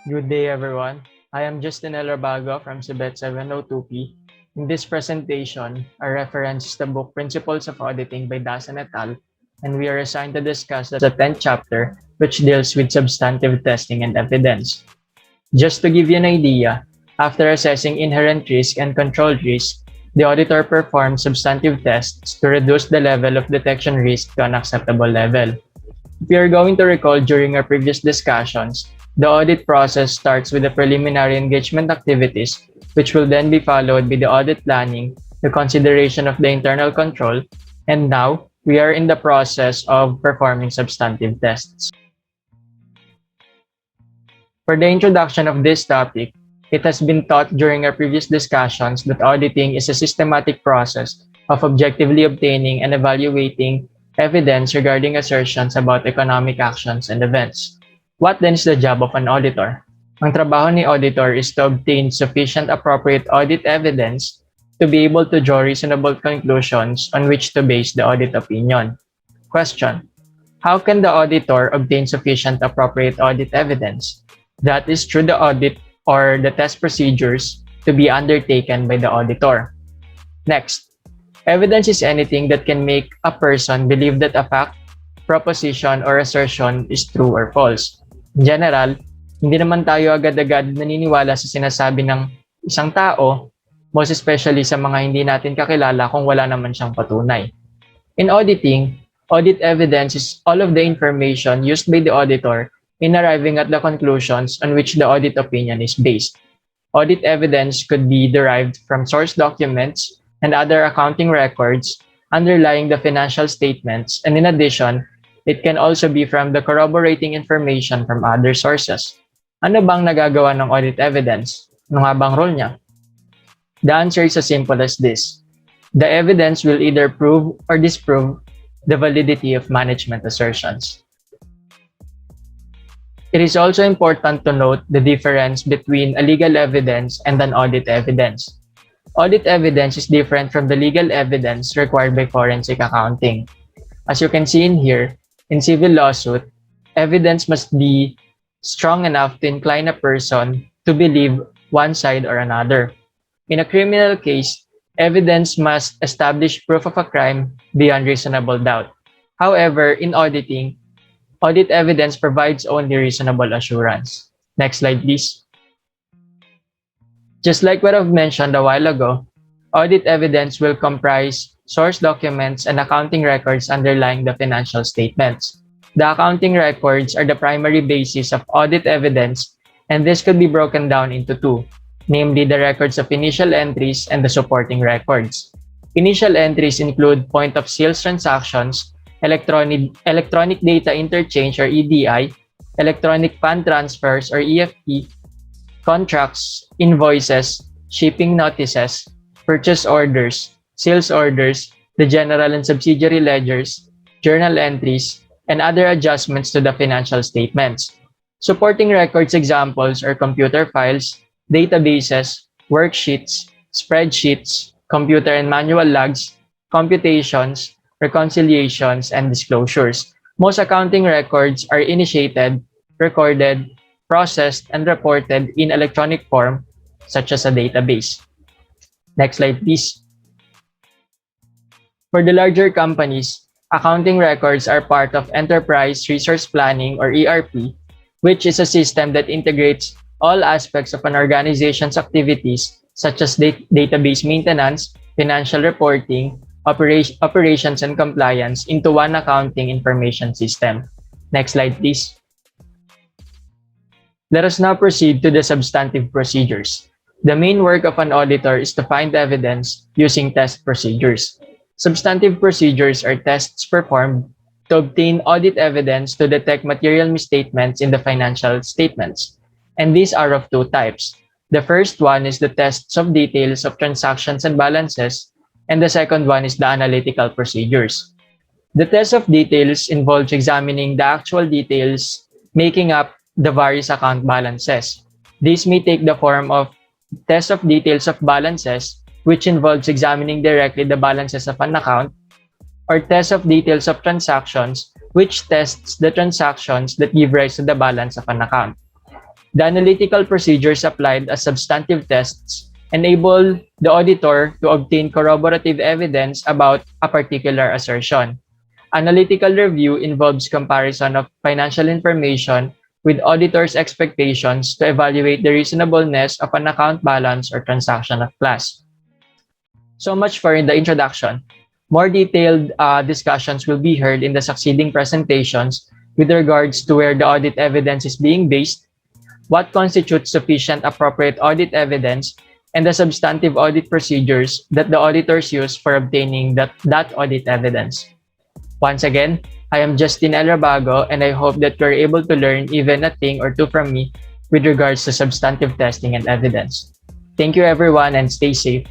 Good day, everyone. I am Justin Rabago from Subet 702P. In this presentation, our reference is the book Principles of Auditing by Dasan et al., and we are assigned to discuss the 10th chapter, which deals with substantive testing and evidence. Just to give you an idea, after assessing inherent risk and controlled risk, the auditor performs substantive tests to reduce the level of detection risk to an acceptable level. If you are going to recall during our previous discussions, the audit process starts with the preliminary engagement activities, which will then be followed by the audit planning, the consideration of the internal control, and now we are in the process of performing substantive tests. For the introduction of this topic, it has been taught during our previous discussions that auditing is a systematic process of objectively obtaining and evaluating evidence regarding assertions about economic actions and events. What then is the job of an auditor? Ang trabaho ni auditor is to obtain sufficient appropriate audit evidence to be able to draw reasonable conclusions on which to base the audit opinion. Question: how can the auditor obtain sufficient appropriate audit evidence? That is through the audit or the test procedures to be undertaken by the auditor. Next, evidence is anything that can make a person believe that a fact, proposition, or assertion is true or false. In general, hindi naman tayo agad-agad naniniwala sa sinasabi ng isang tao, most especially sa mga hindi natin kakilala kung wala naman siyang patunay. In auditing, audit evidence is all of the information used by the auditor in arriving at the conclusions on which the audit opinion is based. Audit evidence could be derived from source documents and other accounting records underlying the financial statements, and in addition, it can also be from the corroborating information from other sources. Ano bang nagagawa ng audit evidence? Ano nga bang role niya? The answer is as simple as this. The evidence will either prove or disprove the validity of management assertions. It is also important to note the difference between a legal evidence and an audit evidence. Audit evidence is different from the legal evidence required by forensic accounting. As you can see in here, in civil lawsuit, evidence must be strong enough to incline a person to believe one side or another. In a criminal case, evidence must establish proof of a crime beyond reasonable doubt. However, in auditing, audit evidence provides only reasonable assurance. Next slide, please. Just like what I've mentioned a while ago, audit evidence will comprise source documents and accounting records underlying the financial statements. The accounting records are the primary basis of audit evidence, and this could be broken down into two, namely the records of initial entries and the supporting records. Initial entries include point of sales transactions, electronic data interchange or EDI, electronic fund transfers or EFT, contracts, invoices, shipping notices, purchase orders, sales orders, the general and subsidiary ledgers, journal entries, and other adjustments to the financial statements. Supporting records examples are computer files, databases, worksheets, spreadsheets, computer and manual logs, computations, reconciliations, and disclosures. Most accounting records are initiated, recorded, processed, and reported in electronic form, such as a database. Next slide, please. For the larger companies, accounting records are part of Enterprise Resource Planning or ERP, which is a system that integrates all aspects of an organization's activities, such as database maintenance, financial reporting, operations and compliance into one accounting information system. Next slide, please. Let us now proceed to the substantive procedures. The main work of an auditor is to find evidence using test procedures. Substantive procedures are tests performed to obtain audit evidence to detect material misstatements in the financial statements. And these are of two types. The first one is the tests of details of transactions and balances, and the second one is the analytical procedures. The test of details involves examining the actual details making up the various account balances. These may take the form of test of details of balances, which involves examining directly the balances of an account, or test of details of transactions, which tests the transactions that give rise to the balance of an account. The analytical procedures applied as substantive tests enable the auditor to obtain corroborative evidence about a particular assertion. Analytical review involves comparison of financial information with auditors' expectations to evaluate the reasonableness of an account balance or transaction of class. So much for the introduction. More detailed discussions will be heard in the succeeding presentations with regards to where the audit evidence is being based, what constitutes sufficient appropriate audit evidence, and the substantive audit procedures that the auditors use for obtaining that audit evidence. Once again, I am Justin L. Rabago, and I hope that you're able to learn even a thing or two from me with regards to substantive testing and evidence. Thank you everyone and stay safe.